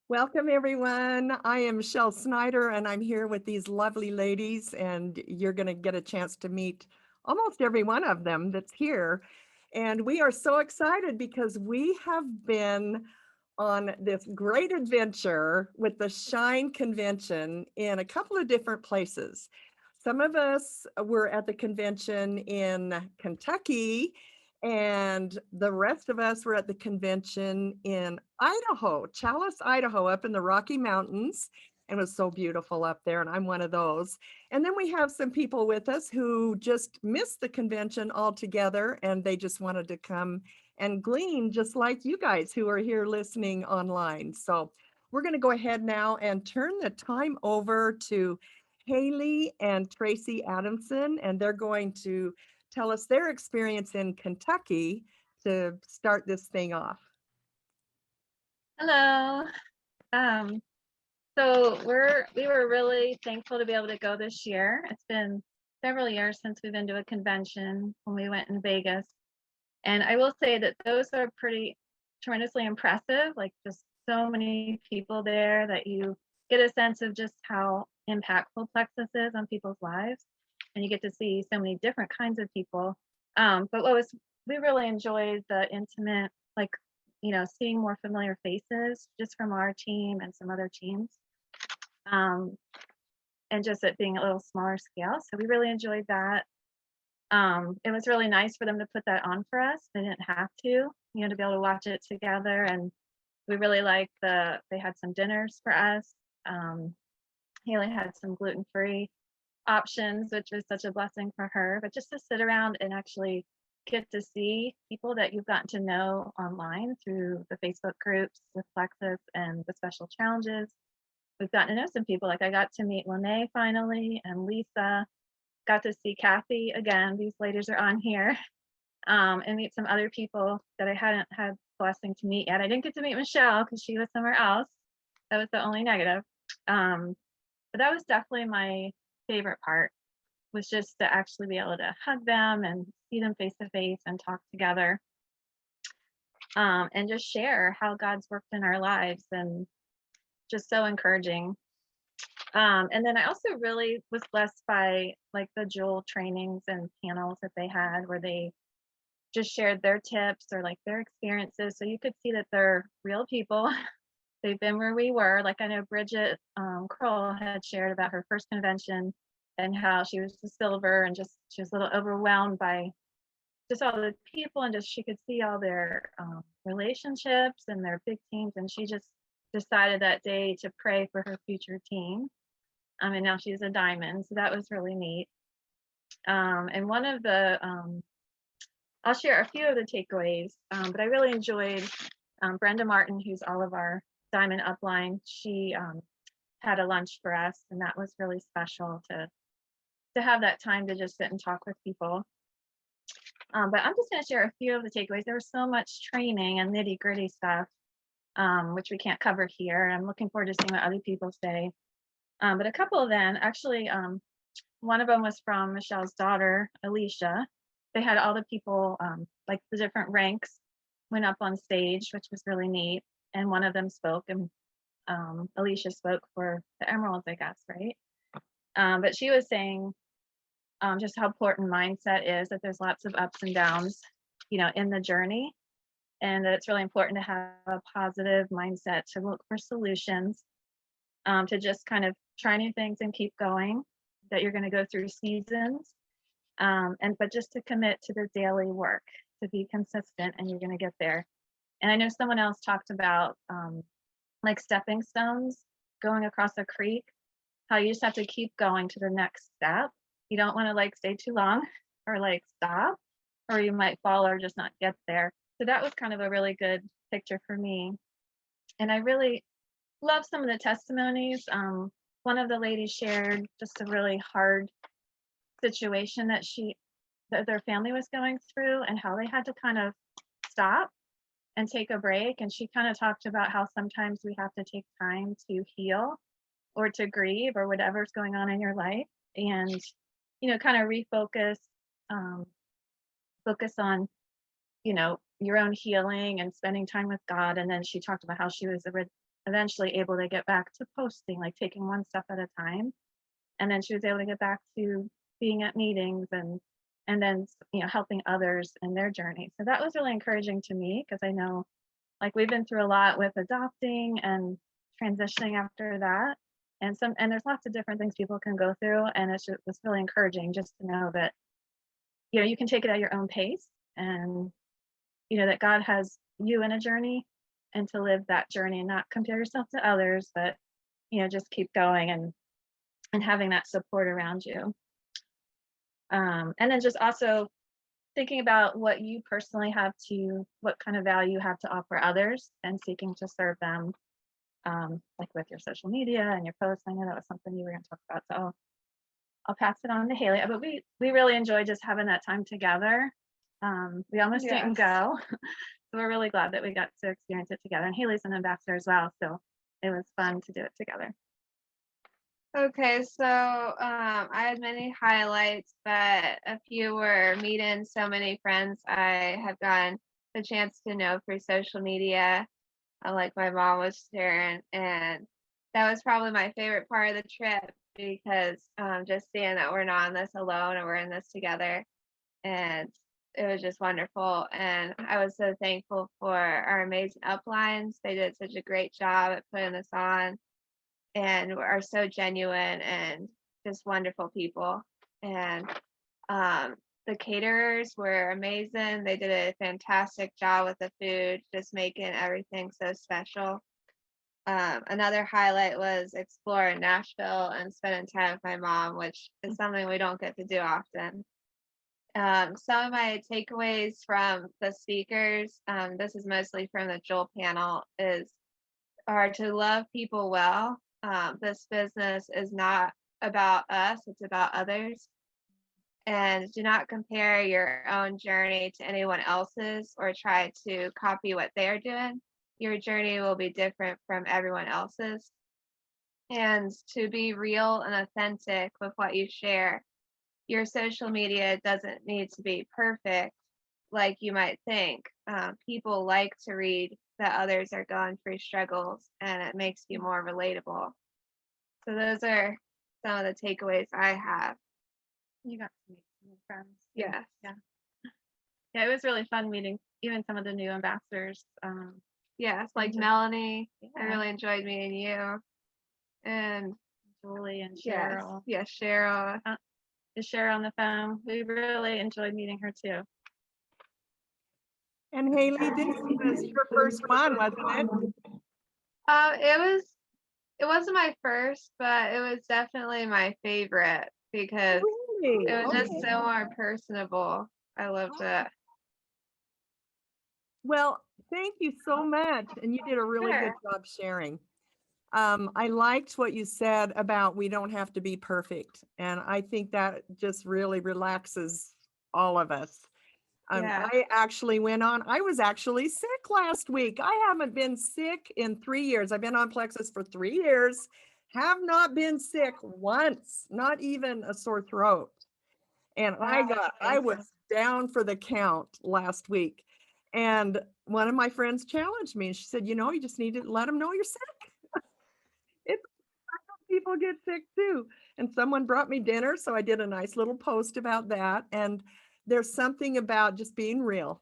Welcome, everyone. I am Michelle Snyder, and I'm here with these lovely ladies, and you're going to get a chance to meet almost every one of them that's here. And we are so excited because we have been on this great adventure with the Shine Convention in a couple of different places. Some of us were at the convention in Kentucky, and the rest of us were at the convention in Idaho, Chalice, Idaho, up in the Rocky Mountains. And it was so beautiful up there. And I'm one of those. And then we have some people with us who just missed the convention altogether and they just wanted to come and glean, just like you guys who are here listening online. So we're going to go ahead now and turn the time over to Haley and Tracy Adamson, and they're going to tell us their experience in Kentucky to start this thing off. Hello. Um, we were really thankful to be able to go this year. It's been several years since we've been to a convention when we went in Vegas. And I will say that those are pretty tremendously impressive, like just so many people there that you get a sense of just how impactful Plexus is on people's lives. And you get to see so many different kinds of people. But we really enjoyed the intimate, like, seeing more familiar faces just from our team and some other teams. Um, and just it being a little smaller scale. So we really enjoyed that. It was really nice for them to put that on for us. They didn't have to be able to watch it together. And we really liked they had some dinners for us. Haley had some gluten-free options, which was such a blessing for her. But just to sit around and actually get to see people that you've gotten to know online through the Facebook groups with Plexus and the special challenges. We've gotten to know some people. Like I got to meet Lene finally and Lisa. Got to see Kathy again. These ladies are on here. And meet some other people that I hadn't had the blessing to meet yet. I didn't get to meet Michelle because she was somewhere else. That was the only negative. But that was definitely my favorite part, was just to actually be able to hug them and see them face to face and talk together. And just share how God's worked in our lives, and just so encouraging. And then I also really was blessed by like the Jewel trainings and panels that they had where they just shared their tips or like their experiences. So you could see that they're real people. They've been where we were. Like I know Bridget Kroll had shared about her first convention and how she was the silver and just she was a little overwhelmed by just all the people, and just she could see all their relationships and their big teams, and she just decided that day to pray for her future team. And now she's a diamond, so that was really neat. And one of the I'll share a few of the takeaways, but I really enjoyed Brenda Martin, who's all of our diamond upline. She had a lunch for us, and that was really special to have that time to just sit and talk with people. But I'm just going to share a few of the takeaways. There was so much training and nitty gritty stuff, which we can't cover here. I'm looking forward to seeing what other people say. But a couple of them, actually, one of them was from Michelle's daughter, Alicia. They had all the people, like the different ranks, went up on stage, which was really neat. And one of them spoke, and Alicia spoke for the Emeralds, I guess, right? But she was saying just how important mindset is, that there's lots of ups and downs, in the journey, and that it's really important to have a positive mindset, to look for solutions, to just kind of try new things and keep going, that you're going to go through seasons, but just to commit to the daily work, to be consistent, and you're going to get there. And I know someone else talked about like stepping stones, going across a creek, how you just have to keep going to the next step. You don't want to like stay too long or like stop, or you might fall or just not get there. So that was kind of a really good picture for me. And I really love some of the testimonies. One of the ladies shared just a really hard situation that their family was going through, and how they had to kind of stop and take a break. And she kind of talked about how sometimes we have to take time to heal or to grieve or whatever's going on in your life, and kind of refocus, focus on your own healing and spending time with God. And then she talked about how she was eventually able to get back to posting, like taking one step at a time. And then she was able to get back to being at meetings and then helping others in their journey. So that was really encouraging to me because I know like we've been through a lot with adopting and transitioning after that. And there's lots of different things people can go through. And it's really encouraging just to know that, you can take it at your own pace and, that God has you in a journey and to live that journey and not compare yourself to others, but, just keep going and having that support around you. And then just also thinking about what you personally what kind of value you have to offer others and seeking to serve them, like with your social media and your posts. I know that was something you were going to talk about. So I'll pass it on to Haley. But we really enjoyed just having that time together. We almost didn't go. So we're really glad that we got to experience it together. And Haley's an ambassador as well. So it was fun to do it together. Okay, so I had many highlights, but a few were meeting so many friends I have gotten the chance to know through social media, like my mom was sharing, and that was probably my favorite part of the trip because just seeing that we're not in this alone and we're in this together, and it was just wonderful. And I was so thankful for our amazing uplines. They did such a great job at putting this on and are so genuine and just wonderful people. And the caterers were amazing. They did a fantastic job with the food, just making everything so special. Another highlight was exploring Nashville and spending time with my mom, which is something we don't get to do often. Some of my takeaways from the speakers, this is mostly from the Joel panel, are to love people well. This business is not about us, it's about others. And do not compare your own journey to anyone else's or try to copy what they're doing. Your journey will be different from everyone else's. And to be real and authentic with what you share. Your social media doesn't need to be perfect like you might think. People like to read that others are going through struggles and it makes you more relatable. So those are some of the takeaways I have. You got to meet some new friends. Yes. Yeah, it was really fun meeting even some of the new ambassadors. Yes, like just- Melanie. I Yeah. really enjoyed meeting you. And Julie and yes, Cheryl. yes, Cheryl. Is Cheryl on the phone? We really enjoyed meeting her too. And Haley, this was your first one, wasn't it? It wasn't my first, but it was definitely my favorite because Really? it was just Okay. so more personable. I loved it. Well, thank you so much. And you did a really good job sharing. I liked what you said about we don't have to be perfect. And I think that just really relaxes all of us. Yeah. I actually I was actually sick last week. I haven't been sick in 3 years. I've been on Plexus for 3 years, have not been sick once, not even a sore throat. And Wow, I was down for the count last week. And one of my friends challenged me and she said, you just need to let them know you're sick. It's people get sick too. And someone brought me dinner, so I did a nice little post about that. And there's something about just being real,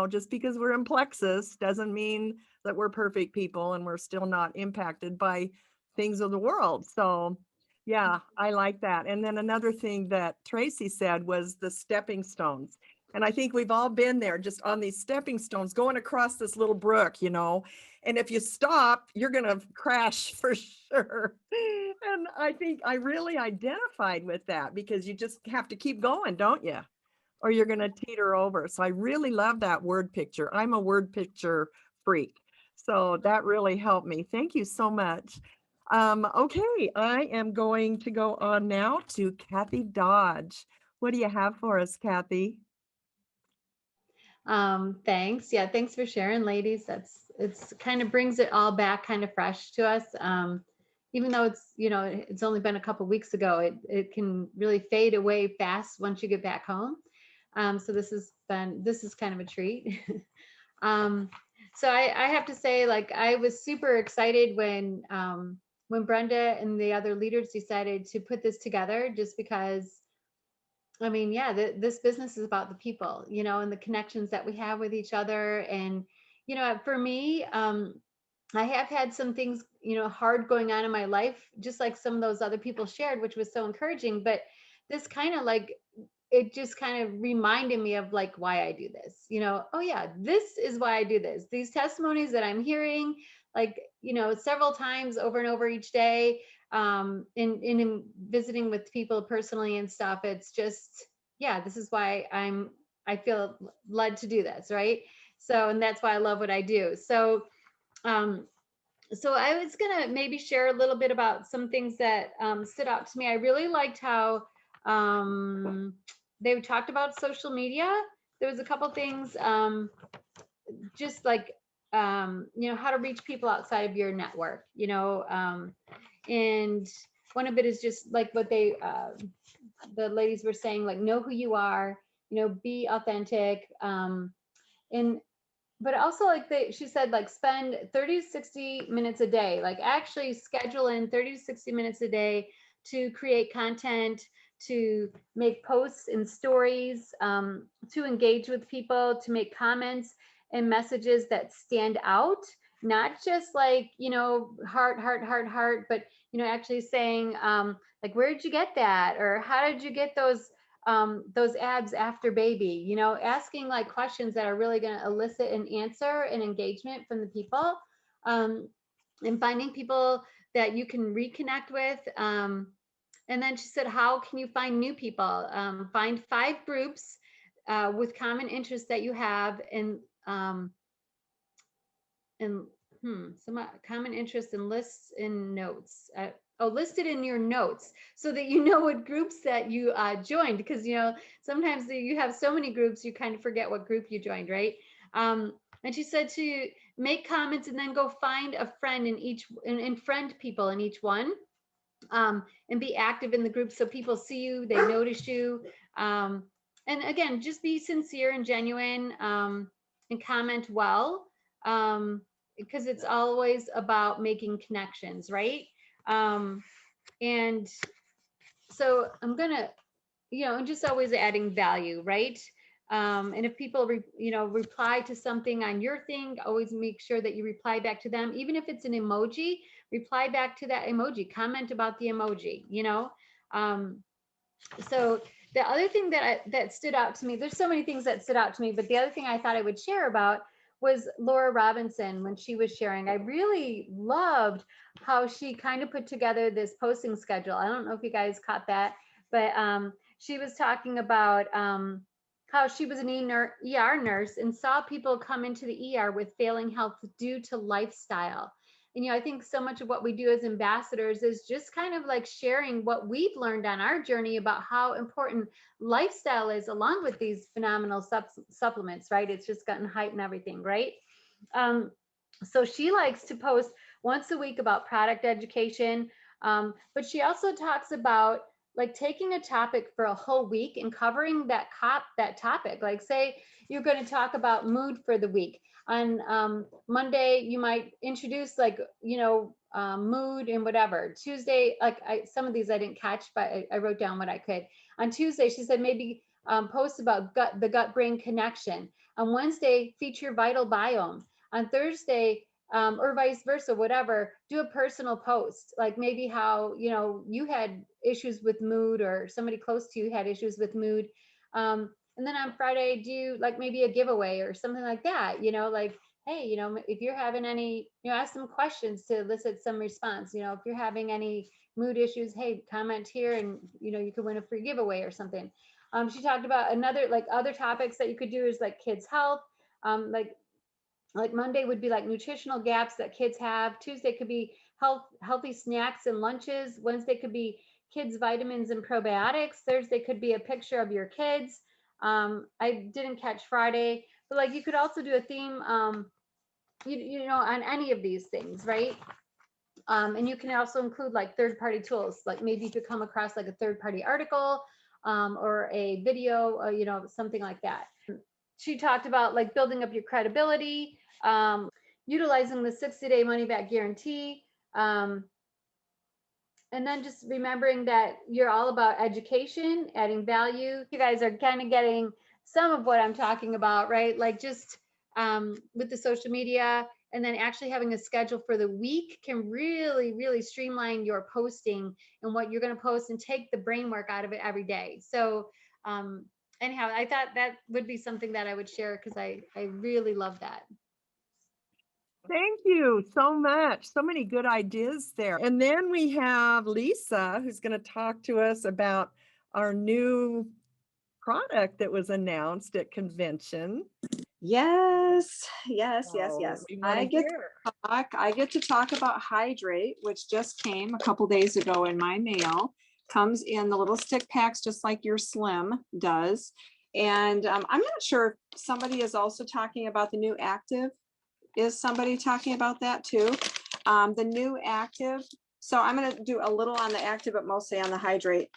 just because we're in Plexus doesn't mean that we're perfect people and we're still not impacted by things of the world. So yeah, I like that. And then another thing that Tracy said was the stepping stones. And I think we've all been there just on these stepping stones going across this little brook, and if you stop, you're going to crash for sure. And I think I really identified with that because you just have to keep going, don't you? Or you're going to teeter over. So I really love that word picture. I'm a word picture freak. So that really helped me. Thank you so much. Okay, I am going to go on now to Kathy Dodge. What do you have for us, Kathy? Thanks. Yeah, thanks for sharing, ladies. It's kind of brings it all back kind of fresh to us. Even though it's only been a couple weeks ago, it can really fade away fast once you get back home. So this is kind of a treat. So I have to say, like, I was super excited when Brenda and the other leaders decided to put this together, just because, I mean, yeah, this business is about the people, you know, and the connections that we have with each other. And, you know, for me, I have had some things, you know, hard going on in my life, just like some of those other people shared, which was so encouraging. But this kind of like, it just kind of reminded me of like why I do this, you know. Oh yeah, this is why I do this. These testimonies that I'm hearing, like, you know, several times over and over each day, in visiting with people personally and stuff. It's just, yeah, this is why I feel led to do this, right? So, and that's why I love what I do. So, so I was gonna maybe share a little bit about some things that stood out to me. I really liked how they talked about social media. There was a couple things, just like, you know, how to reach people outside of your network, you know, and one of it is just like what the ladies were saying, like, know who you are, you know, be authentic, and but also, like, she said, like, spend 30 to 60 minutes a day, like actually schedule in 30 to 60 minutes a day to create content, to make posts and stories, to engage with people, to make comments and messages that stand out, not just like, you know, heart, but, you know, actually saying, like, where did you get that? Or how did you get those abs after baby, you know, asking like questions that are really going to elicit an answer and engagement from the people, and finding people that you can reconnect with. And then she said, how can you find new people? Find 5 groups with common interests that you have, and some common interests and lists in notes. Listed in your notes so that you know what groups that you joined, because, you know, sometimes you have so many groups you kind of forget what group you joined, right? And she said to make comments and then go find a friend in each, and friend people in each one, and be active in the group so people see you, they notice you, and again, just be sincere and genuine, and comment well, because it's always about making connections, right? And so I'm gonna, you know, and just always adding value, right? And if people, you know, reply to something on your thing, always make sure that you reply back to them, even if it's an emoji. Reply back to that emoji. Comment about the emoji. You know. So the other thing that stood out to me, there's so many things that stood out to me, but the other thing I thought I would share about was Laura Robinson. When she was sharing, I really loved how she kind of put together this posting schedule. I don't know if you guys caught that, but she was talking about how she was an ER nurse and saw people come into the ER with failing health due to lifestyle. And, you know, I think so much of what we do as ambassadors is just kind of like sharing what we've learned on our journey about how important lifestyle is, along with these phenomenal supplements, right? It's just gotten hype and everything, right? So she likes to post once a week about product education, but she also talks about like taking a topic for a whole week and covering that topic. Like, say you're going to talk about mood for the week. On Monday, you might introduce, like, you know, mood and whatever. Tuesday, like, some of these I didn't catch, but I wrote down what I could. On Tuesday, she said maybe post about the gut-brain connection. On Wednesday, feature vital biome. On Thursday, or vice versa, whatever, do a personal post, like maybe how, you know, you had issues with mood, or somebody close to you had issues with mood. And then on Friday, do like maybe a giveaway or something like that, you know, like, hey, you know, if you're having any, you know, ask some questions to elicit some response. You know, if you're having any mood issues, hey, comment here and, you know, you could win a free giveaway or something. She talked about other topics that you could do is like kids' health, like Monday would be like nutritional gaps that kids have. Tuesday could be healthy snacks and lunches. Wednesday could be kids vitamins and probiotics. Thursday could be a picture of your kids. I didn't catch Friday, but like you could also do a theme, you know, on any of these things, right? And you can also include like third-party tools, like maybe you could come across like a third-party article, or a video, you know, something like that. she talked about like building up your credibility, utilizing the 60-day money back guarantee. And then just remembering that you're all about education, adding value. You guys are kind of getting some of what I'm talking about, right? Like just with the social media, and then actually having a schedule for the week can really, really streamline your posting and what you're going to post and take the brain work out of it every day. So anyhow, I thought that would be something that I would share because I really love that. Thank you so much. So many good ideas there. And then we have Lisa, who's going to talk to us about our new product that was announced at convention. Yes. So we want I to get hear. I get to talk about Hydrate, which just came a couple days ago in my mail. Comes in the little stick packs, just like your Slim does. And I'm not sure if somebody is also talking about the new Active. Is somebody talking about that too? The new Active. So I'm going to do a little on the Active, but mostly on the Hydrate.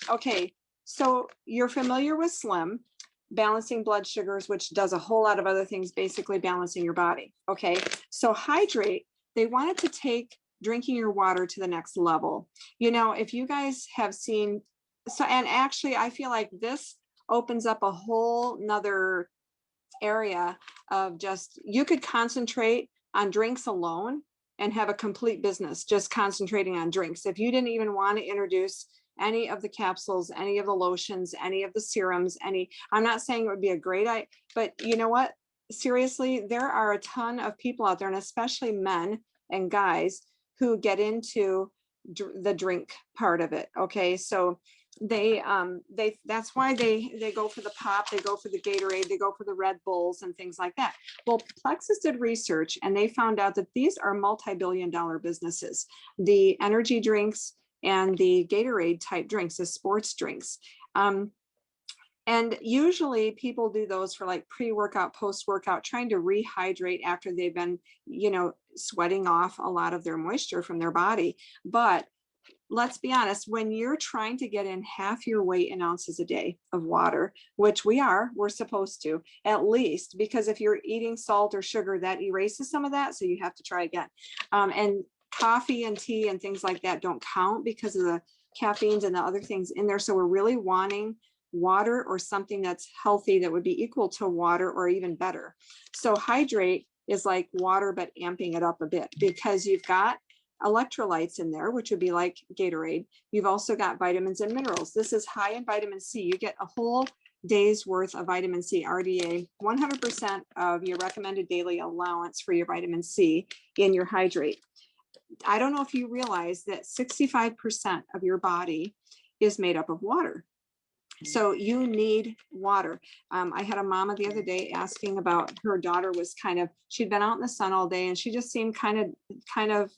Okay, so you're familiar with Slim, balancing blood sugars, which does a whole lot of other things, basically balancing your body. Okay, so Hydrate, they wanted to take drinking your water to the next level. You know, if you guys have seen, so, and actually I feel like this opens up a whole nother area of just, you could concentrate on drinks alone and have a complete business just concentrating on drinks. If you didn't even want to introduce any of the capsules, any of the lotions, any of the serums, I'm not saying it would be a great idea, but you know what? Seriously, there are a ton of people out there, and especially men and guys, who get into the drink part of it. Okay, so that's why they go for the pop, they go for the Gatorade, they go for the Red Bulls and things like that. Well, Plexus did research and they found out that these are multi-billion-dollar businesses. The energy drinks and the Gatorade type drinks, the sports drinks. And usually people do those for like pre-workout, post-workout, trying to rehydrate after they've been, you know, sweating off a lot of their moisture from their body. But let's be honest, when you're trying to get in half your weight in ounces a day of water, which we're supposed to at least, because if you're eating salt or sugar, that erases some of that. So you have to try again. And coffee and tea and things like that don't count because of the caffeines and the other things in there. So we're really wanting water or something that's healthy that would be equal to water or even better. So Hydrate is like water, but amping it up a bit because you've got electrolytes in there, which would be like Gatorade. You've also got vitamins and minerals. This is high in vitamin C. You get a whole day's worth of vitamin C, RDA, 100% of your recommended daily allowance for your vitamin C in your Hydrate. I don't know if you realize that 65% of your body is made up of water. So you need water. I had a mama the other day asking about her daughter was she'd been out in the sun all day and she just seemed kind of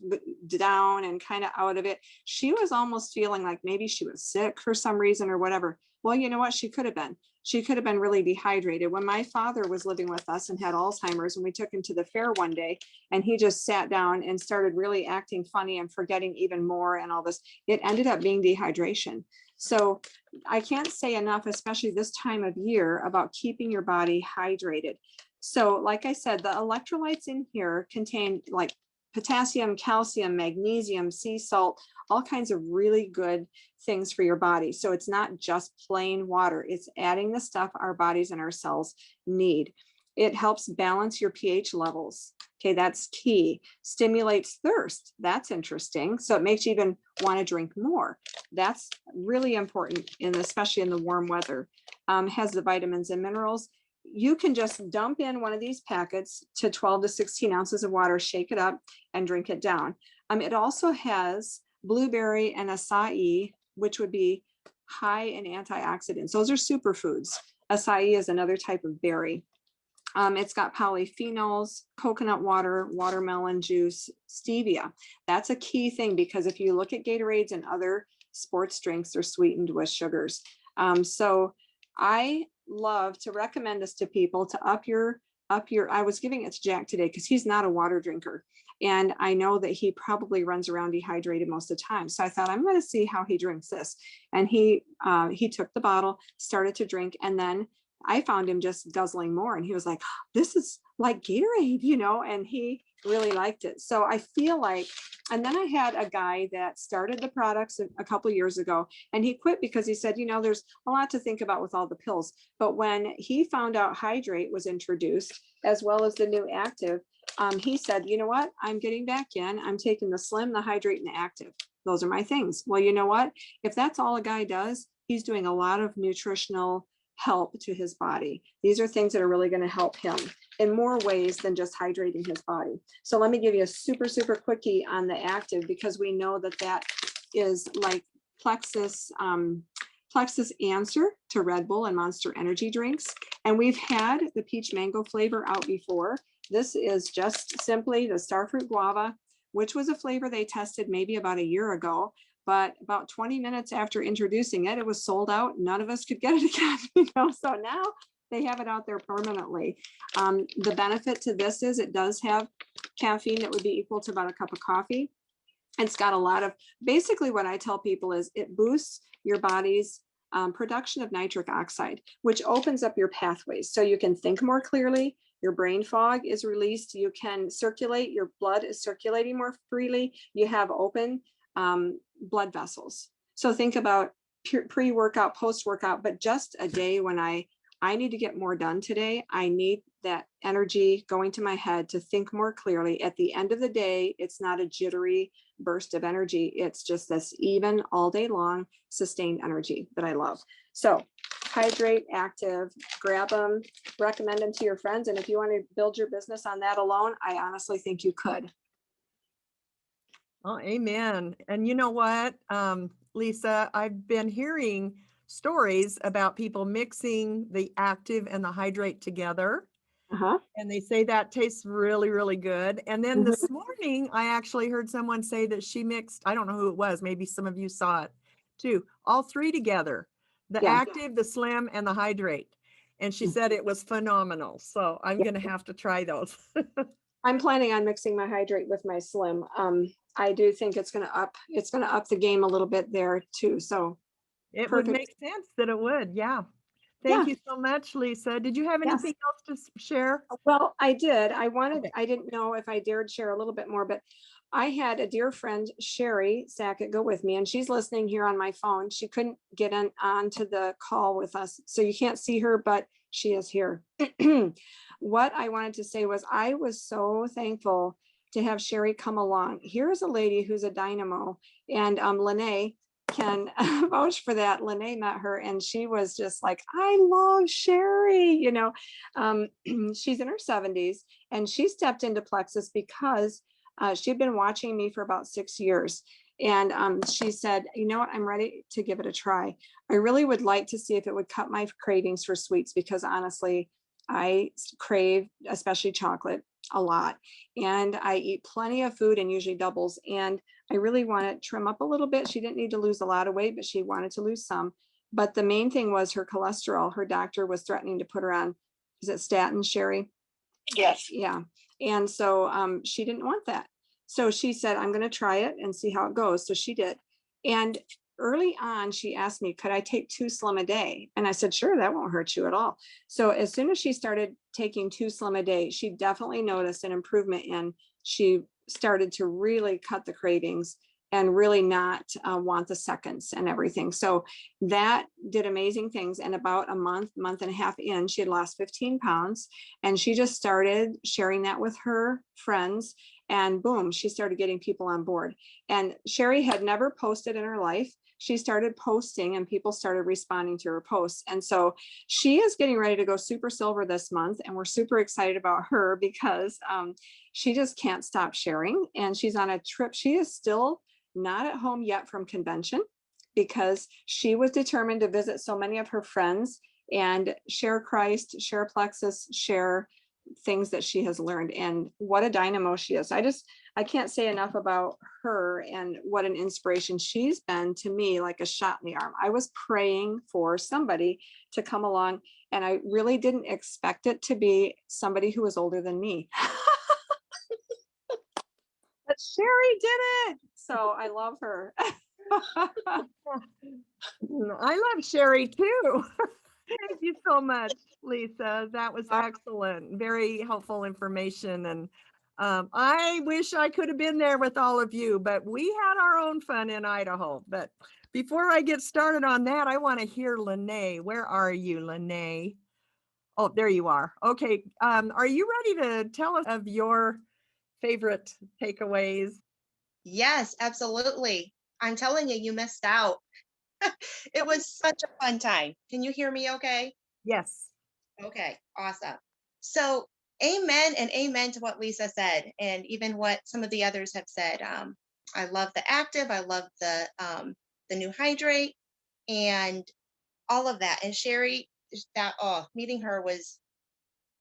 down and kind of out of it. She was almost feeling like maybe she was sick for some reason or whatever. Well, you know what? She could have been. She could have been really dehydrated. When my father was living with us and had Alzheimer's, and we took him to the fair one day and he just sat down and started really acting funny and forgetting even more and all this, it ended up being dehydration. So I can't say enough, especially this time of year, about keeping your body hydrated. So like I said, the electrolytes in here contain like potassium, calcium, magnesium, sea salt, all kinds of really good things for your body. So it's not just plain water, it's adding the stuff our bodies and our cells need. It helps balance your pH levels. Okay, that's key. Stimulates thirst. That's interesting. So it makes you even want to drink more. That's really important, especially in the warm weather. Has the vitamins and minerals. You can just dump in one of these packets to 12 to 16 ounces of water, shake it up and drink it down. It also has blueberry and acai, which would be high in antioxidants. Those are superfoods. Acai is another type of berry. It's got polyphenols, coconut water, watermelon juice, stevia. That's a key thing because if you look at Gatorades and other sports drinks, they're sweetened with sugars. So I love to recommend this to people to up your, I was giving it to Jack today because he's not a water drinker. And I know that he probably runs around dehydrated most of the time. So I thought, I'm going to see how he drinks this. And he took the bottle, started to drink, and then I found him just guzzling more, and he was like, this is like Gatorade, you know, and he really liked it. So I feel like, and then I had a guy that started the products a couple years ago, and he quit because he said, you know, there's a lot to think about with all the pills. But when he found out Hydrate was introduced, as well as the new Active, he said, you know what, I'm getting back in. I'm taking the Slim, the Hydrate, and the Active. Those are my things. Well, you know what? If that's all a guy does, he's doing a lot of nutritional help to his body. These are things that are really going to help him in more ways than just hydrating his body. So let me give you a super, super quickie on the Active, because we know that that is like Plexus, Plexus answer to Red Bull and Monster energy drinks. And we've had the peach mango flavor out before. This is just simply the starfruit guava, which was a flavor they tested maybe about a year ago. But about 20 minutes after introducing it, it was sold out. None of us could get it again, you know. So now they have it out there permanently. The benefit to this is it does have caffeine that would be equal to about a cup of coffee. It's got a lot of, basically what I tell people is it boosts your body's production of nitric oxide, which opens up your pathways so you can think more clearly. Your brain fog is released. You can circulate. Your blood is circulating more freely. You have open blood vessels. So think about pre-workout, post-workout, but just a day when I need to get more done today. I need that energy going to my head to think more clearly. At the end of the day, it's not a jittery burst of energy. It's just this even all day long sustained energy that I love. So Hydrate, Active, grab them, recommend them to your friends. And if you want to build your business on that alone, I honestly think you could. Oh, amen. And you know what, Lisa, I've been hearing stories about people mixing the Active and the Hydrate together. Uh-huh. And they say that tastes really, really good. And then this morning, I actually heard someone say that she mixed, I don't know who it was, maybe some of you saw it too, all three together, the Yeah. Active, the Slim, and the Hydrate. And she said it was phenomenal. So I'm going to have to try those. I'm planning on mixing my Hydrate with my Slim. I do think it's going to up the game a little bit there too. So It perfect. would make sense that it would. Yeah. Yeah. Thank you so much, Lisa. Did you have Yes. anything else to share? Well, I did. I Okay. didn't know if I dared share a little bit more, but I had a dear friend, Sherry Sackett, go with me, and she's listening here on my phone. She couldn't get onto the call with us, so you can't see her, but she is here. What I wanted to say was I was so thankful to have Sherry come along. Here's a lady who's a dynamo, and Lene can vouch for that. Lene met her, and she was just like, I love Sherry, you know. She's in her 70s, and she stepped into Plexus because she'd been watching me for about 6 years. And she said, you know what, I'm ready to give it a try. I really would like to see if it would cut my cravings for sweets, because honestly, I crave, especially chocolate, a lot. And I eat plenty of food, and usually doubles. And I really want to trim up a little bit. She didn't need to lose a lot of weight, but she wanted to lose some. But the main thing was her cholesterol. Her doctor was threatening to put her on, is it statins, Sherry? Yes. Yeah. And so she didn't want that. So she said, I'm going to try it and see how it goes. So she did. And early on, she asked me, could I take 2 Slim a day? And I said, sure, that won't hurt you at all. So as soon as she started taking 2 Slim a day, she definitely noticed an improvement in, she started to really cut the cravings and really not want the seconds and everything. So that did amazing things. And about a month and a half in, she had lost 15 pounds, and she just started sharing that with her friends. And boom, she started getting people on board. And Sherry had never posted in her life. She started posting, and people started responding to her posts. And so she is getting ready to go super silver this month. And we're super excited about her because she just can't stop sharing. And she's on a trip. She is still not at home yet from convention, because she was determined to visit so many of her friends and share Christ, share Plexus, share things that she has learned. And what a dynamo she is. I can't say enough about her and what an inspiration she's been to me, like a shot in the arm. I was praying for somebody to come along, and I really didn't expect it to be somebody who was older than me. But Sherry did it. So I love her. I love Sherry too. Thank you so much. Lisa. That was excellent. Very helpful information. And I wish I could have been there with all of you, but we had our own fun in Idaho. But before I get started on that, I want to hear Lene. Where are you, Lene? Oh, there you are. Okay. Are you ready to tell us of your favorite takeaways? Yes, absolutely. I'm telling you, you missed out. It was such a fun time. Can you hear me okay? Yes. Okay, awesome. So, amen and amen to what Lisa said, and even what some of the others have said. I love the active, I love the new hydrate, and all of that. And Sherry, meeting her was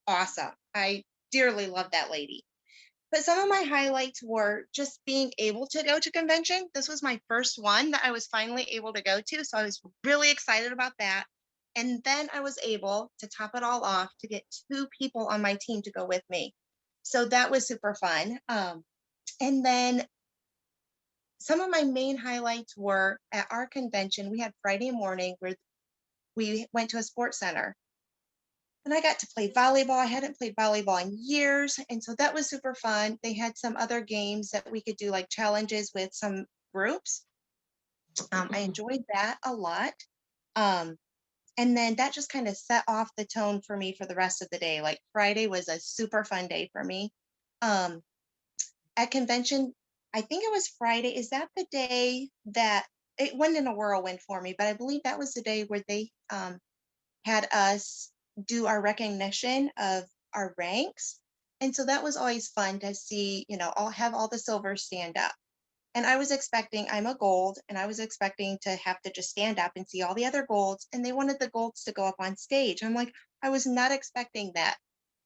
awesome. I dearly love that lady. But some of my highlights were just being able to go to convention. This was my first one that I was finally able to go to. So I was really excited about that. And then I was able to top it all off to get 2 people on my team to go with me. So that was super fun. And then some of my main highlights were at our convention. We had Friday morning where we went to a sports center and I got to play volleyball. I hadn't played volleyball in years. And so that was super fun. They had some other games that we could do, like challenges with some groups. I enjoyed that a lot. Um, and then that just kind of set off the tone for me for the rest of the day. Like Friday was a super fun day for me. Um, at convention, I think it was Friday. Is that the day that it went in a whirlwind for me? But I believe that was the day where they had us do our recognition of our ranks. And so that was always fun to see, all have all the silvers stand up. And I was expecting, I'm a gold, and I was expecting to have to just stand up and see all the other golds. And they wanted the golds to go up on stage. I'm like, I was not expecting that.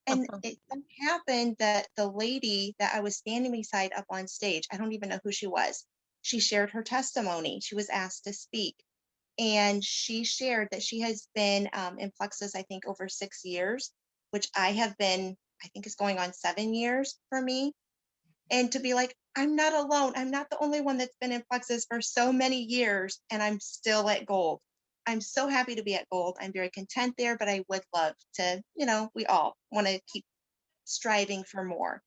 And it so happened that the lady that I was standing beside up on stage, I don't even know who she was. She shared her testimony. She was asked to speak. And she shared that she has been in Plexus, I think, over 6 years, which I have been, I think is going on 7 years for me. And to be like, I'm not alone. I'm not the only one that's been in Plexus for so many years, and I'm still at gold. I'm so happy to be at gold. I'm very content there, but I would love to, we all want to keep striving for more.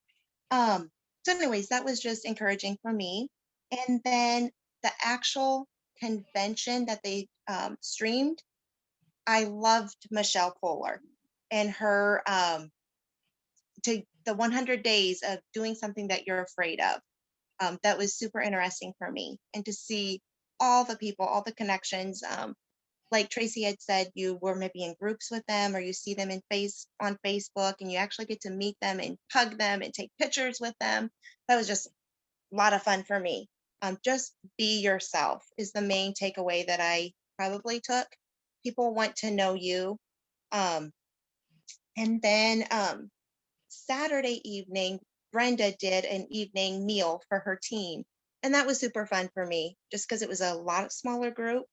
So anyways, that was just encouraging for me. And then the actual convention that they streamed, I loved Michelle Kohler and her to the 100 days of doing something that you're afraid of. That was super interesting for me, and to see all the people, all the connections. Like Tracy had said, you were maybe in groups with them, or you see them on Facebook, and you actually get to meet them and hug them and take pictures with them. That was just a lot of fun for me. Just be yourself is the main takeaway that I probably took. People want to know you. And then Saturday evening, Brenda did an evening meal for her team. And that was super fun for me, just because it was a lot of smaller group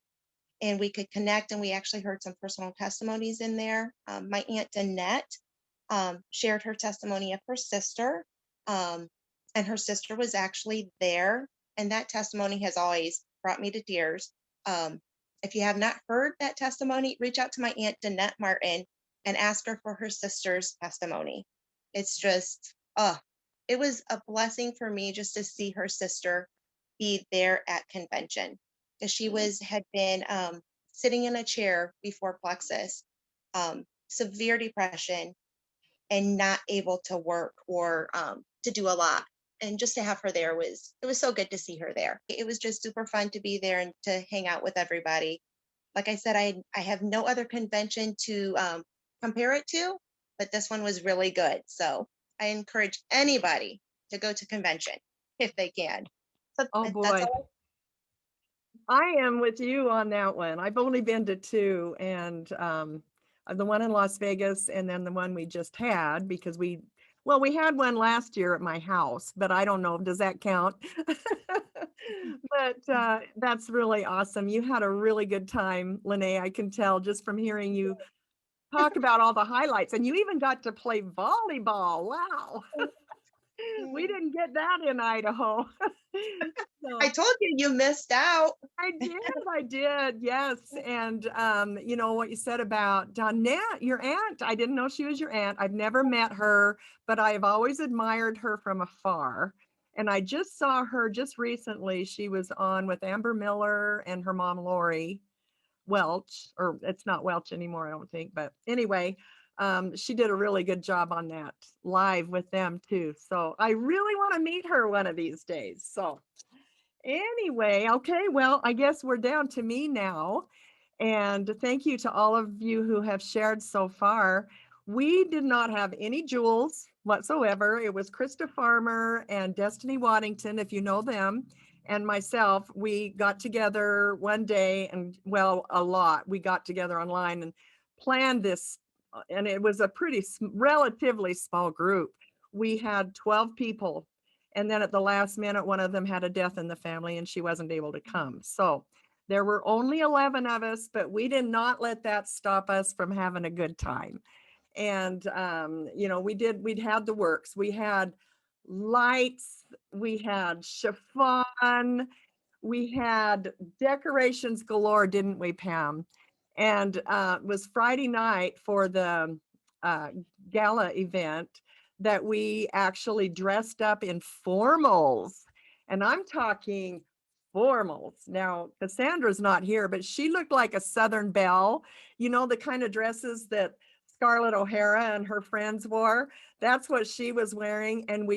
and we could connect, and we actually heard some personal testimonies in there. My Aunt Danette shared her testimony of her sister, and her sister was actually there, and that testimony has always brought me to tears. If you have not heard that testimony, reach out to my Aunt Danette Martin and ask her for her sister's testimony. It's just, it was a blessing for me just to see her sister be there at convention, because she had been sitting in a chair before Plexus, severe depression, and not able to work or to do a lot. And just to have her there it was so good to see her there. It was just super fun to be there and to hang out with everybody. Like I said, I have no other convention to compare it to, but this one was really good. So I encourage anybody to go to convention if they can. So Oh that's boy. all. I am with you on that one. I've only been to 2, and the one in Las Vegas and then the one we just had, because we had one last year at my house, but I don't know, does that count? But that's really awesome. You had a really good time, Lene. I can tell just from hearing you talk about all the highlights, and you even got to play volleyball. Wow. We didn't get that in Idaho. I So told you you missed out. I did, yes. And you know what you said about Donette, your aunt. I didn't know she was your aunt. I've never met her, but I've always admired her from afar. And I just saw her just recently. She was on with Amber Miller and her mom Lori Welch, or it's not Welch anymore, I don't think. But anyway, she did a really good job on that live with them too. So I really want to meet her one of these days. So anyway, okay, well, I guess we're down to me now. And thank you to all of you who have shared so far. We did not have any jewels whatsoever. It was Krista Farmer and Destiny Waddington, if you know them, and myself. We got together one day and, well, a lot. We got together online and planned this, and it was a pretty relatively small group. We had 12 people, and then at the last minute, one of them had a death in the family and she wasn't able to come. So there were only 11 of us, but we did not let that stop us from having a good time. And, you know, we'd had the works. We had lights, we had chiffon, we had decorations galore, didn't we, Pam? And it was Friday night for the uh, gala event that we actually dressed up in formals. And I'm talking formals. Now, Cassandra's not here, but she looked like a Southern belle, you know, the kind of dresses that Scarlett O'Hara and her friends wore. That's what she was wearing. And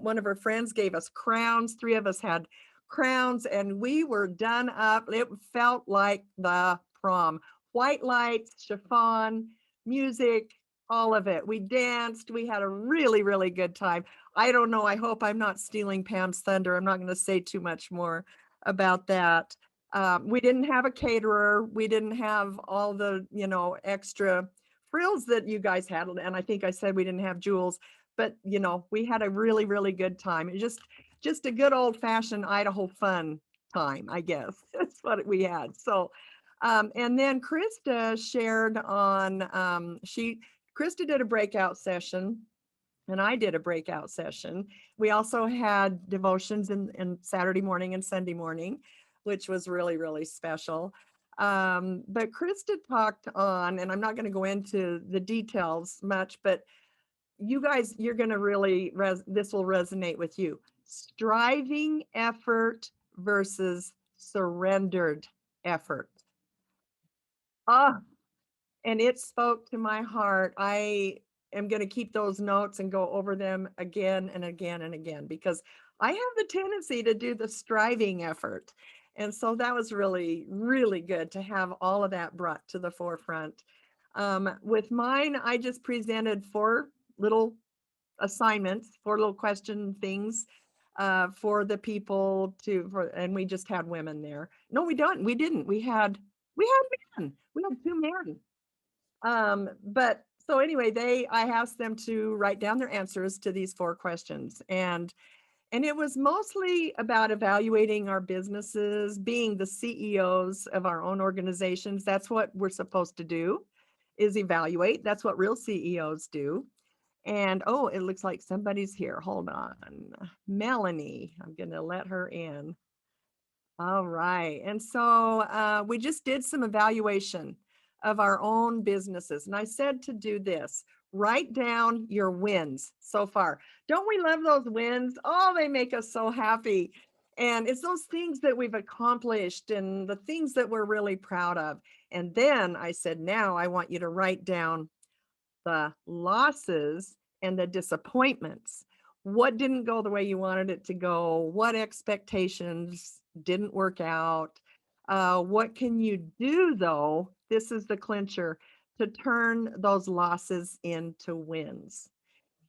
one of her friends gave us crowns. 3 of us had crowns and we were done up. It felt like the prom. White lights, chiffon, music, all of it. We danced. We had a really, really good time. I don't know. I hope I'm not stealing Pam's thunder. I'm not going to say too much more about that. We didn't have a caterer. We didn't have all the, you know, extra frills that you guys had. And I think I said we didn't have jewels, but you know, we had a really, really good time. It just a good old fashioned Idaho fun time, I guess. That's what we had. So, and then Krista shared on, Krista did a breakout session and I did a breakout session. We also had devotions in Saturday morning and Sunday morning, which was really, really special. But Krista talked on, and I'm not going to go into the details much, but you guys, you're going to really, this will resonate with you. Striving effort versus surrendered effort. Ah, and it spoke to my heart. I am going to keep those notes and go over them again and again and again because I have the tendency to do the striving effort. And so that was really, really good to have all of that brought to the forefront. With mine, I just presented 4 little assignments, 4 little question things for the people and we just had women there. No, we didn't. We had men. We had 2 men. But so anyway, I asked them to write down their answers to these 4 questions. And it was mostly about evaluating our businesses, being the CEOs of our own organizations. That's what we're supposed to do, is evaluate. That's what real CEOs do. And oh, it looks like somebody's here. Hold on. Melanie, I'm going to let her in. All right. And so we just did some evaluation of our own businesses. And I said to do this, write down your wins so far. Don't we love those wins? Oh, they make us so happy. And it's those things that we've accomplished and the things that we're really proud of. And then I said, now I want you to write down the losses and the disappointments. What didn't go the way you wanted it to go? What expectations didn't work out? What can you do though? This is the clincher, to turn those losses into wins.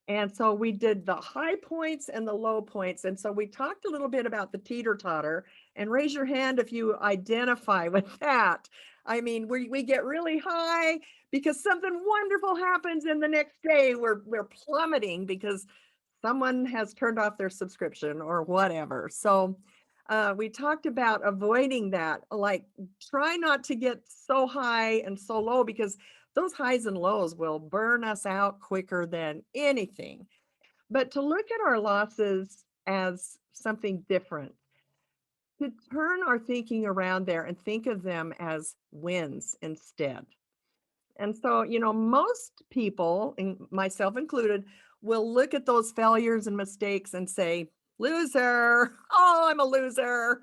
And so we did the high points and the low points. And so we talked a little bit about the teeter-totter, and raise your hand if you identify with that. I mean, we get really high because something wonderful happens, and the next day we're plummeting because someone has turned off their subscription or whatever. So we talked about avoiding that, like try not to get so high and so low because those highs and lows will burn us out quicker than anything. but to look at our losses as something different, to turn our thinking around there and think of them as wins instead. And so, most people, and myself included, will look at those failures and mistakes and say, loser, oh, I'm a loser.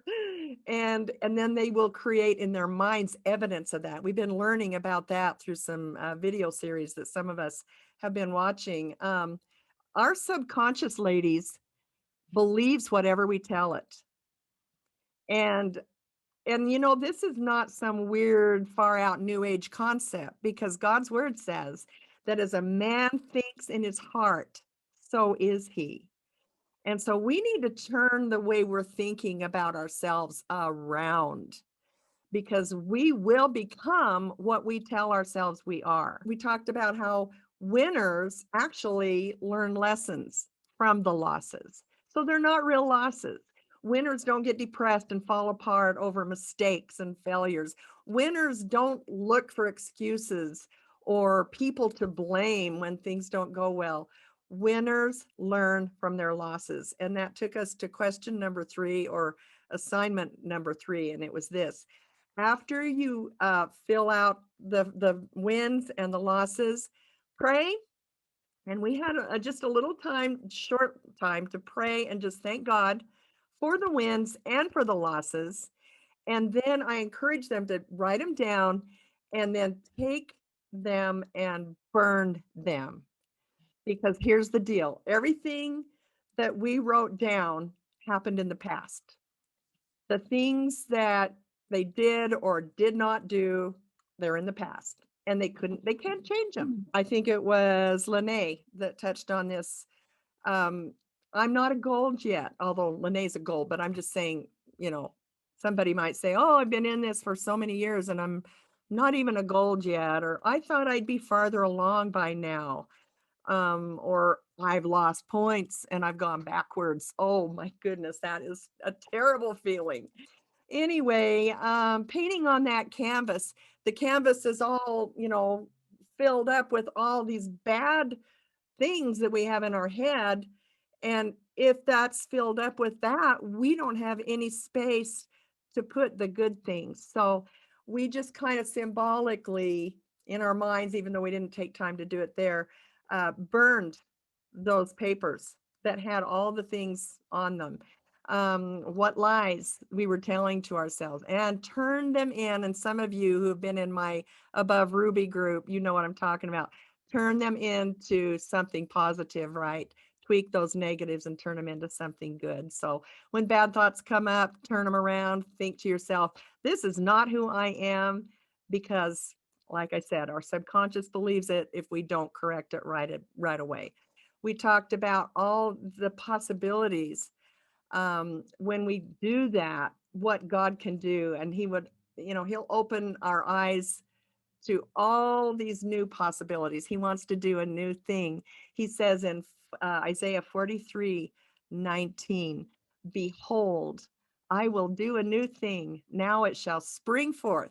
And then they will create in their minds evidence of that. We've been learning about that through some video series that some of us have been watching. Our subconscious, ladies, believes whatever we tell it. And this is not some weird far out new age concept, because God's word says that as a man thinks in his heart, so is he. And so we need to turn the way we're thinking about ourselves around, because we will become what we tell ourselves we are. We talked about how winners actually learn lessons from the losses. So they're not real losses. Winners don't get depressed and fall apart over mistakes and failures. Winners don't look for excuses or people to blame when things don't go well. Winners learn from their losses. And that took us to question number 3, or assignment number 3. And it was this: after you fill out the wins and the losses, pray. And we had just a little time, short time, to pray and just thank God for the wins and for the losses. And then I encourage them to write them down and then take them and burn them. Because here's the deal: everything that we wrote down happened in the past. The things that they did or did not do, they're in the past, and they can't change them. I think it was Lene that touched on this. I'm not a gold yet, although Lene's a gold, but I'm just saying, somebody might say, oh, I've been in this for so many years and I'm not even a gold yet, or I thought I'd be farther along by now. Or I've lost points and I've gone backwards. Oh my goodness, that is a terrible feeling. Anyway, painting on that canvas, the canvas is all, filled up with all these bad things that we have in our head. And if that's filled up with that, we don't have any space to put the good things. So we just kind of symbolically in our minds, even though we didn't take time to do it there, burned those papers that had all the things on them, what lies we were telling to ourselves, and turned them in. And some of you who have been in my Above Ruby group, you know what I'm talking about. Turn them into something positive, right? Tweak those negatives and turn them into something good. So when bad thoughts come up, turn them around, think to yourself, this is not who I am, because like I said, our subconscious believes it if we don't correct it right away. We talked about all the possibilities when we do that, what God can do. And he would, he'll open our eyes to all these new possibilities. He wants to do a new thing. He says in Isaiah 43:19, behold, I will do a new thing. Now it shall spring forth.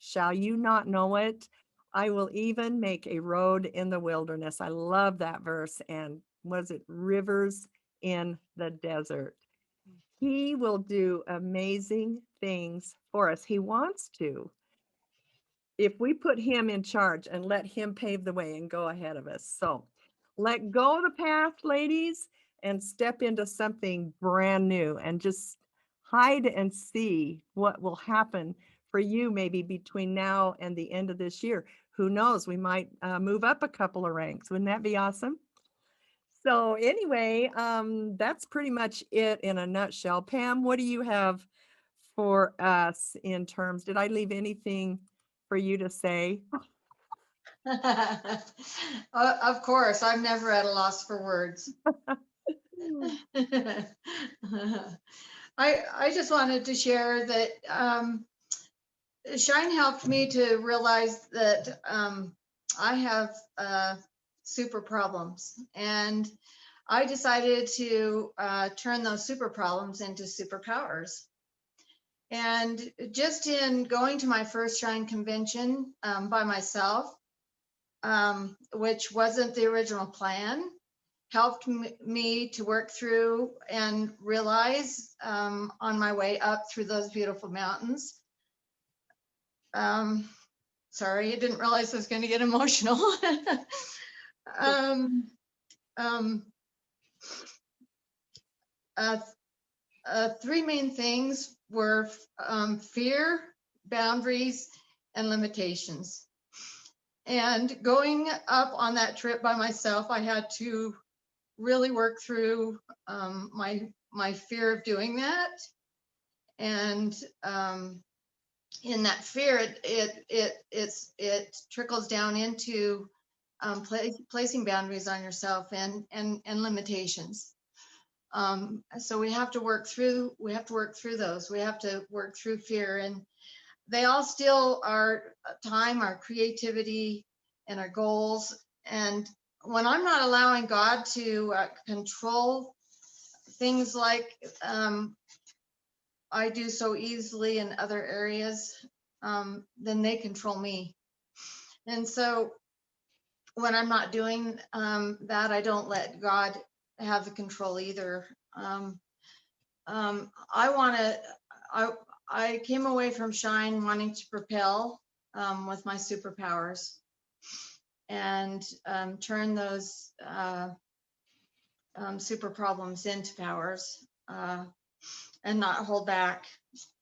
Shall you not know it? I will even make a road in the wilderness. I love that verse. And was it rivers in the desert? He will do amazing things for us. He wants to, if we put him in charge and let him pave the way and go ahead of us. So let go of the past, ladies, and step into something brand new, and just hide and see what will happen for you maybe between now and the end of this year. Who knows? We might move up a couple of ranks. Wouldn't that be awesome? So anyway, that's pretty much it in a nutshell. Pam, what do you have for us in terms? Did I leave anything for you to say? Of course, I'm never at a loss for words. I just wanted to share that Shine helped me to realize that I have super problems, and I decided to turn those super problems into superpowers. And just in going to my first Shine convention by myself, which wasn't the original plan, helped me to work through and realize on my way up through those beautiful mountains. Sorry, I didn't realize I was going to get emotional. Three main things were fear, boundaries, and limitations. And going up on that trip by myself, I had to really work through my fear of doing that. And in that fear, it trickles down into placing boundaries on yourself and limitations. So we have to work through those. We have to work through fear, and they all steal our time, our creativity, and our goals. And when I'm not allowing God to control things like I do so easily in other areas, then they control me. And so when I'm not doing that, I don't let God have the control either. I came away from Shine wanting to propel with my superpowers and turn those super problems into powers and not hold back.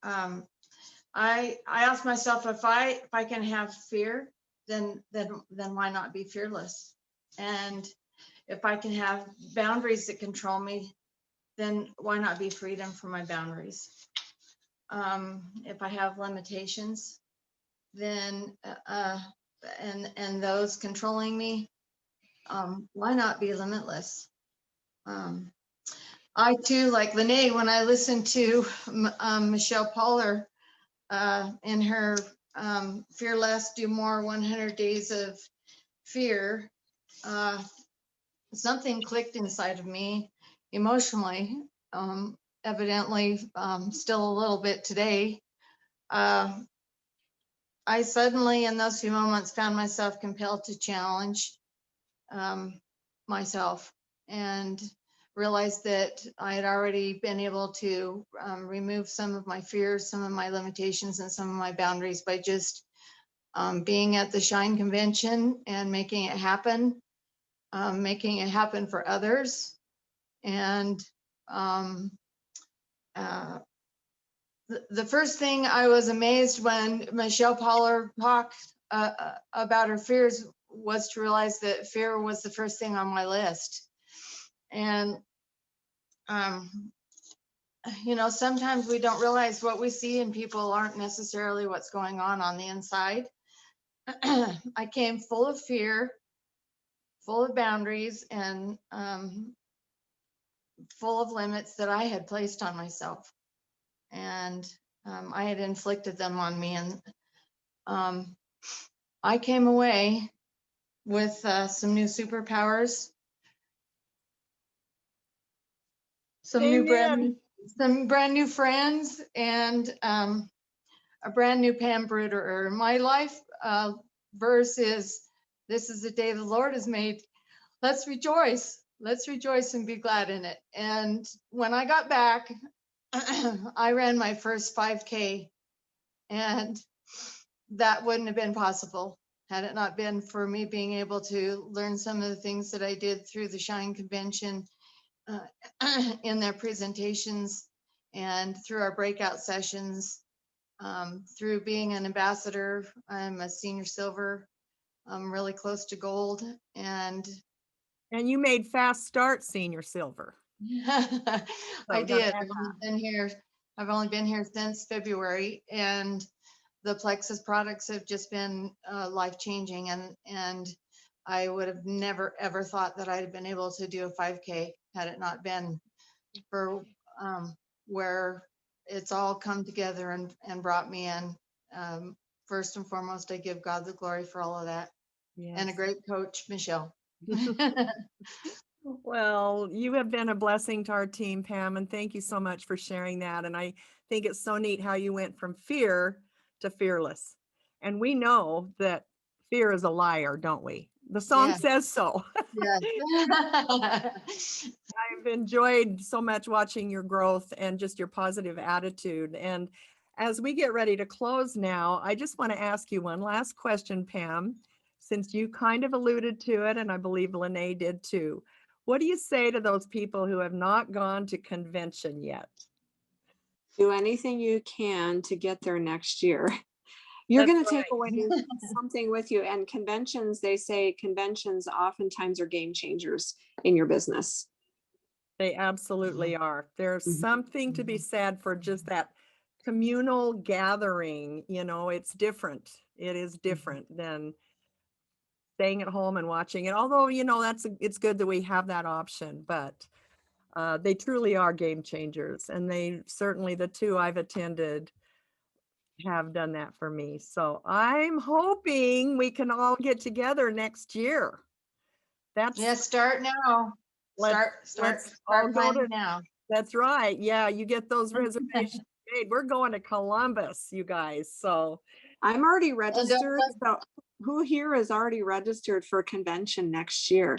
I asked myself, if I can have fear, then why not be fearless? And if I can have boundaries that control me, then why not be freedom from my boundaries? If I have limitations, then and those controlling me, why not be limitless? I too, like Lene, when I listened to Michelle Poller in her Fear Less, Do More 100 Days of Fear, something clicked inside of me emotionally, evidently still a little bit today. I suddenly, in those few moments, found myself compelled to challenge myself and realized that I had already been able to remove some of my fears, some of my limitations, and some of my boundaries by just being at the Shine convention and making it happen for others. And the first thing, I was amazed when Michelle Poller talked about her fears, was to realize that fear was the first thing on my list. And you know, sometimes we don't realize what we see in people aren't necessarily what's going on the inside. I came full of fear, full of boundaries, and full of limits that I had placed on myself. And I had inflicted them on me. And I came away with some new superpowers, some Amen. brand new friends, and a brand new Pam Bruder. My life verse is, "This is the day the Lord has made. Let's rejoice. Let's rejoice and be glad in it." And when I got back, I ran my first 5K, and that wouldn't have been possible had it not been for me being able to learn some of the things that I did through the Shine Convention in their presentations and through our breakout sessions, through being an ambassador. I'm a senior silver. I'm really close to gold. And you made fast start senior silver. I So did. that's I've only been here since February, and the Plexus products have just been life-changing, and I would have never ever thought that I'd have been able to do a 5K had it not been for where it's all come together and brought me in. First and foremost, I give God the glory for all of that, and a yes. great coach, Michelle. Well, you have been a blessing to our team, Pam, and thank you so much for sharing that. And I think it's so neat how you went from fear to fearless. And we know that fear is a liar, don't we? The song Yeah. says so. Yeah. I've enjoyed so much watching your growth and just your positive attitude. And as we get ready to close now, I just want to ask you one last question, Pam, since you kind of alluded to it, and I believe Lene did too. What do you say to those people who have not gone to convention yet? Do anything you can to get there next year. You're That's going to take right. away something with you. And conventions, they say conventions oftentimes are game changers in your business. They absolutely are. There's Mhm. something to be said for just that communal gathering. You know, it's different. It is different than staying at home and watching it. Although, you know, it's good that we have that option, but they truly are game changers. And they certainly, the two I've attended, have done that for me. So I'm hoping we can all get together next year. That's Yeah, start now. let's Start all go planning to. now. That's right. Yeah, you get those reservations made. We're going to Columbus, you guys. So I'm already don't registered. So who here is already registered for convention next year?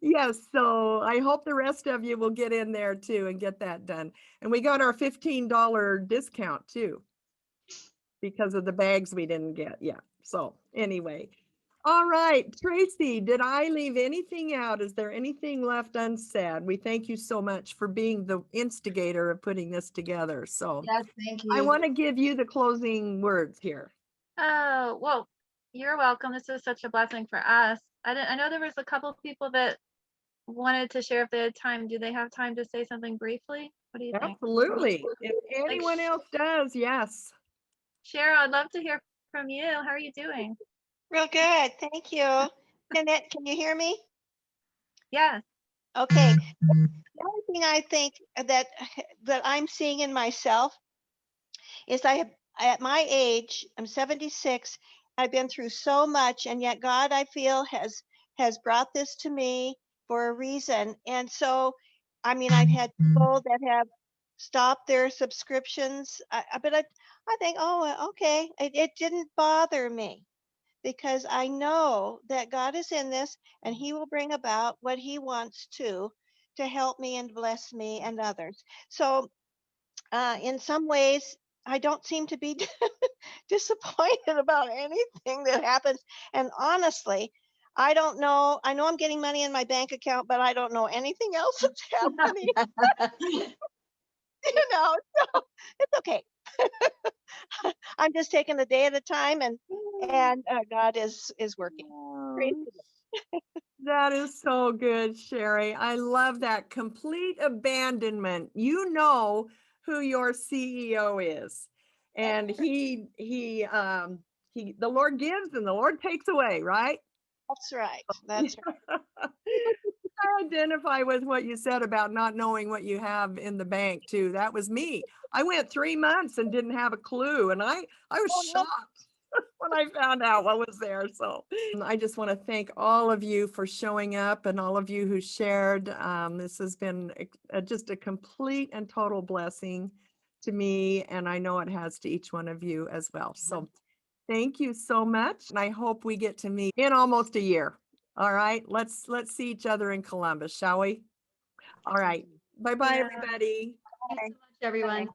yes, so I hope the rest of you will get in there too and get that done. And we got our $15 discount too because of the bags we didn't get yet. So anyway, all right, Tracy, did I leave anything out? Is there anything left unsaid? We thank you so much for being the instigator of putting this together. So Yes, thank I you. want to give you the closing words here. Oh, well, you're welcome. This is such a blessing for us. I know there was a couple of people that wanted to share if they had time. Do they have time to say something briefly? What do you think? Absolutely. If anyone else does, yes. Cheryl, I'd love to hear from you. How are you doing? Real good, thank you. Nanette, can you hear me? Yes. Okay. The only thing I think that I'm seeing in myself is at my age, I'm 76, I've been through so much, and yet God, I feel, has brought this to me for a reason. And so, I mean, I've had people that have stopped their subscriptions, but I think, oh, okay, it didn't bother me, because I know that God is in this and he will bring about what he wants to help me and bless me and others. So in some ways, I don't seem to be disappointed about anything that happens. And honestly, I don't know. I know I'm getting money in my bank account, but I don't know anything else that's happening. So it's okay. I'm just taking a day at a time, and God is working. Praise Oh, that is so good, Sherry. I love that complete abandonment. You know who your CEO is. And the Lord gives and the Lord takes away, right? That's right. That's right. I identify with what you said about not knowing what you have in the bank too. That was me. I went 3 months and didn't have a clue. And I was Oh, no. shocked when I found out what was there. So I just want to thank all of you for showing up and all of you who shared. This has been just a complete and total blessing to me. And I know it has to each one of you as well. So thank you so much. And I hope we get to meet in almost a year. All right. Let's see each other in Columbus, shall we? All right. Bye-bye, Yeah. everybody. Thanks so much, everyone.